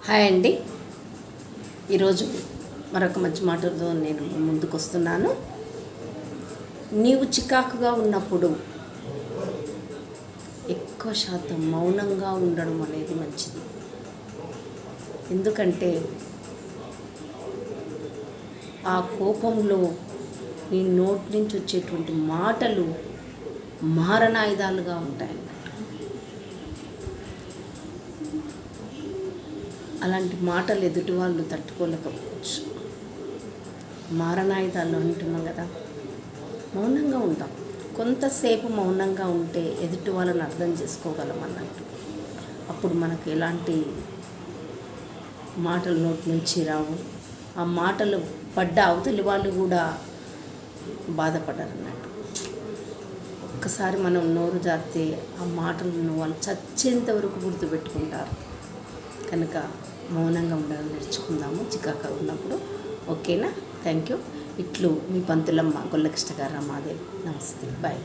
Hi అండి. ఈరోజు మరొక మంచి మాటతో నేను ముందుకు వస్తున్నాను. నీవు చికాకుగా ఉన్నప్పుడు ఎక్కువ శాతం మౌనంగా ఉండడం అనేది మంచిది. ఎందుకంటే ఆ కోపంలో నీ నోటి నుంచి వచ్చేటువంటి మాటలు మారణాయుధాలుగా ఉంటాయి. అలాంటి మాటలు ఎదుటి వాళ్ళు తట్టుకోలేకపోవచ్చు. మారణాయుధాలు అంటున్నాం కదా, మౌనంగా ఉంటాం. కొంతసేపు మౌనంగా ఉంటే ఎదుటి వాళ్ళని అర్థం చేసుకోగలం అన్నట్టు. అప్పుడు మనకు ఎలాంటి మాటలు నోటి నుంచి రావు. ఆ మాటలు పడ్డ అవతలి వాళ్ళు కూడా బాధపడరు అన్నట్టు. ఒక్కసారి మనం నోరు జారితే ఆ మాటలను వాళ్ళు చచ్చేంత వరకు గుర్తుపెట్టుకుంటారు. కనుక మౌనంగా ఉండాలని నేర్చుకుందాము చికాకుగా ఉన్నప్పుడు. ఓకేనా? Thank you. ఇట్లు మీ పంతులమ్మ గొల్లకృష్ణ గారు. రమాదేవి. నమస్తే. బాయ్.